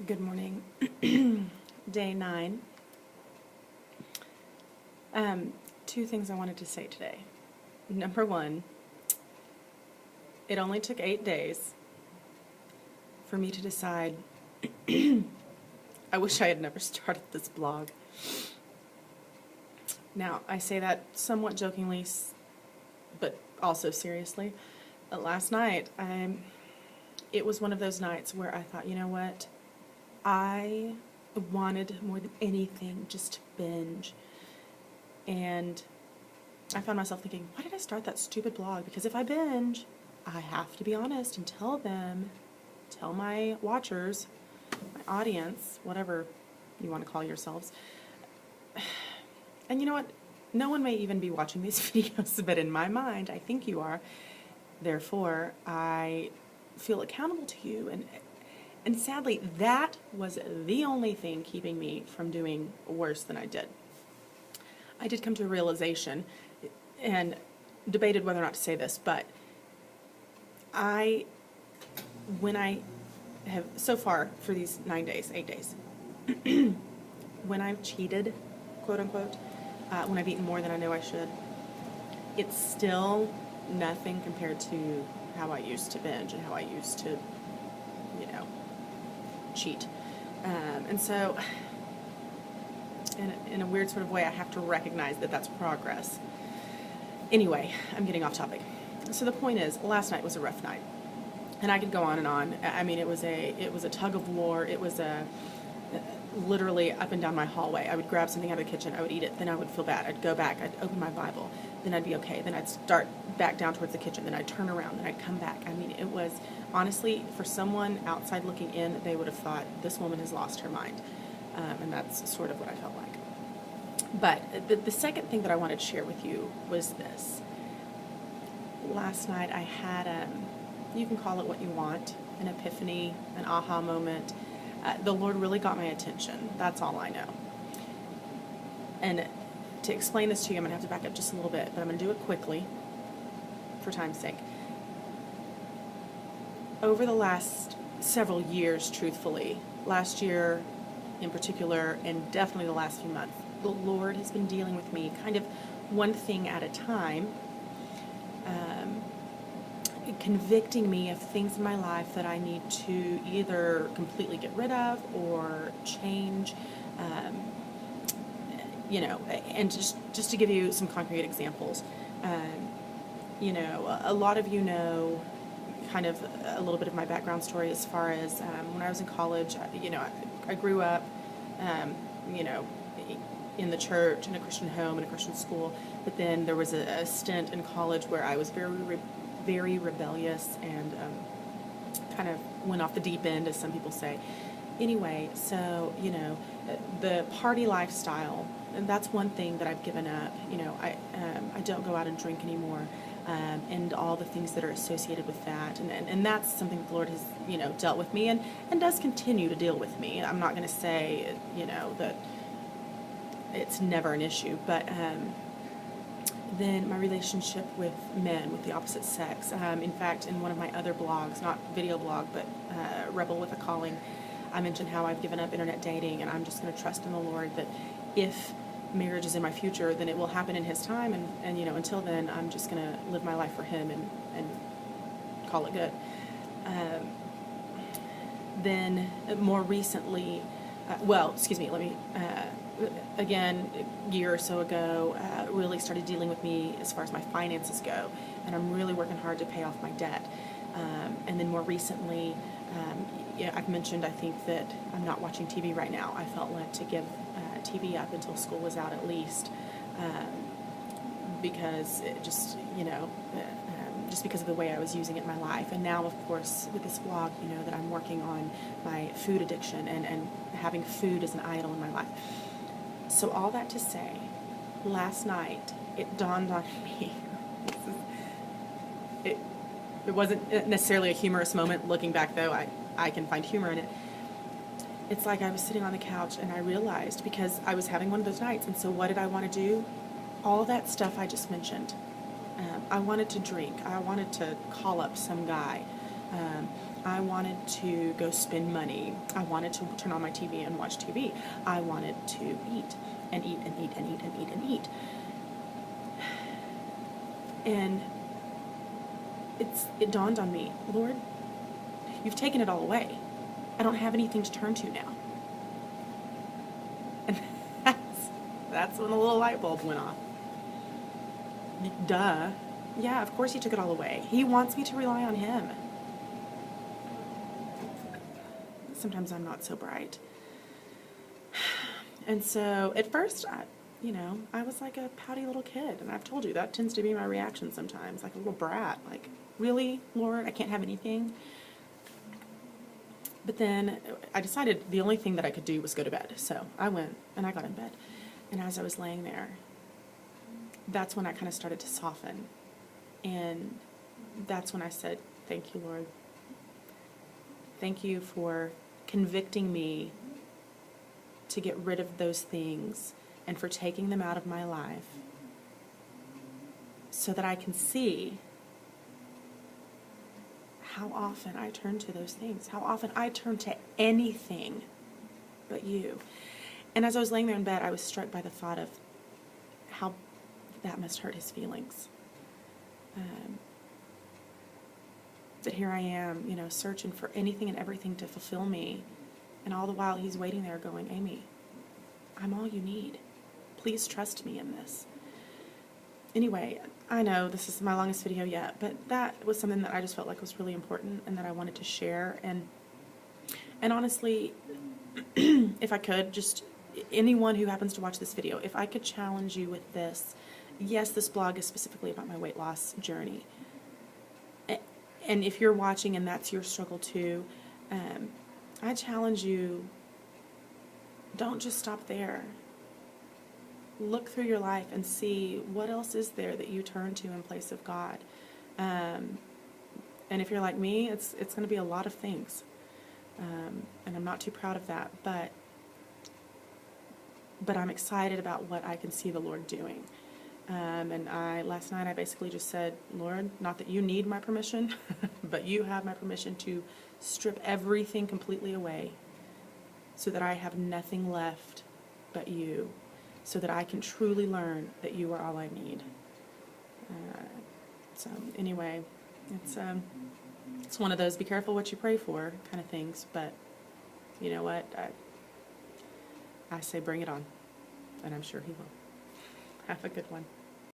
Good morning. Day 9. Two things I wanted to say today. Number one, it only took 8 days for me to decide I wish I had never started this blog. Now, I say that somewhat jokingly, but also seriously. Last night, it was one of those nights where I thought, you know what? I wanted more than anything just to binge. And I found myself thinking, why did I start that stupid blog? Because if I binge, I have to be honest and tell my watchers, my audience, whatever you want to call yourselves. And you know what? No one may even be watching these videos, but in my mind, I think you are. Therefore, I feel accountable to you. And sadly, that was the only thing keeping me from doing worse than I did. I did come to a realization and debated whether or not to say this, but when I have, so far for these 9 days, 8 days, when I've cheated, quote unquote, when I've eaten more than I know I should, it's still nothing compared to how I used to binge and how I used to, cheat. And so, in a weird sort of way, I have to recognize that that's progress. Anyway, I'm getting off topic. So the point is, last night was a rough night, and I could go on and on. I mean, it was a tug of war. It was literally up and down my hallway. I would grab something out of the kitchen, I would eat it, then I would feel bad. I'd go back, I'd open my Bible, then I'd be okay. Then I'd start back down towards the kitchen, then I'd turn around, then I'd come back. I mean, it was, honestly, for someone outside looking in, they would have thought, this woman has lost her mind. And that's sort of what I felt like. But the second thing that I wanted to share with you was this. Last night I had, you can call it what you want, an epiphany, an aha moment. The Lord really got my attention. That's all I know. And to explain this to you, I'm going to have to back up just a little bit, but I'm going to do it quickly for time's sake. Over the last several years, truthfully, last year in particular, and definitely the last few months, the Lord has been dealing with me kind of one thing at a time, convicting me of things in my life that I need to either completely get rid of or change, and just to give you some concrete examples, a lot of you know kind of a little bit of my background story as far as when I was in college. I grew up, in the church, in a Christian home, in a Christian school, but then there was a stint in college where I was very rebellious and kind of went off the deep end, as some people say. Anyway, so, the party lifestyle, and that's one thing that I've given up. I don't go out and drink anymore, and all the things that are associated with that. And that's something that the Lord has, dealt with me and does continue to deal with me. I'm not going to say, that it's never an issue, but then my relationship with men, with the opposite sex. In fact, in one of my other blogs, not video blog, but Rebel with a Calling, I mentioned how I've given up internet dating, and I'm just going to trust in the Lord that if marriage is in my future, then it will happen in His time, and until then, I'm just going to live my life for Him and call it good. Then more recently, again, a year or so ago, really started dealing with me as far as my finances go, and I'm really working hard to pay off my debt. And then more recently, I've mentioned, I think, that I'm not watching TV right now. I felt led to give TV up until school was out at least, because it just, just because of the way I was using it in my life. And now, of course, with this blog, that I'm working on my food addiction and having food as an idol in my life. So all that to say, last night it dawned on me. It wasn't necessarily a humorous moment. Looking back, though, I can find humor in it. It's like I was sitting on the couch and I realized, because I was having one of those nights, and so what did I want to do? All that stuff I just mentioned. I wanted to drink. I wanted to call up some guy. I wanted to go spend money. I wanted to turn on my TV and watch TV. I wanted to eat and eat and eat and eat and eat and eat. And it dawned on me, Lord, you've taken it all away. I don't have anything to turn to now. And that's when the little light bulb went off. Duh. Yeah, of course he took it all away. He wants me to rely on him. Sometimes I'm not so bright. And so at first, I was like a pouty little kid. And I've told you, that tends to be my reaction sometimes, like a little brat. Like, really, Lord, I can't have anything? But then I decided the only thing that I could do was go to bed. So I went and I got in bed. And as I was laying there, that's when I kind of started to soften. And that's when I said, thank you, Lord. Thank you for convicting me to get rid of those things and for taking them out of my life so that I can see how often I turn to those things, how often I turn to anything but you. And as I was laying there in bed, I was struck by the thought of how that must hurt his feelings. That here I am, searching for anything and everything to fulfill me. And all the while he's waiting there going, Amy, I'm all you need. Please trust me in this. Anyway, I know this is my longest video yet, but that was something that I just felt like was really important and that I wanted to share. And honestly, if I could, just anyone who happens to watch this video, if I could challenge you with this, yes, this blog is specifically about my weight loss journey. And if you're watching and that's your struggle too, I challenge you, don't just stop there. Look through your life and see what else is there that you turn to in place of God. And if you're like me, it's going to be a lot of things. And I'm not too proud of that, but I'm excited about what I can see the Lord doing. And last night I basically just said, Lord, not that you need my permission, but you have my permission to strip everything completely away so that I have nothing left but you, so that I can truly learn that you are all I need. So anyway, it's one of those be careful what you pray for kind of things, but you know what? I say bring it on, and I'm sure he will. Have a good one.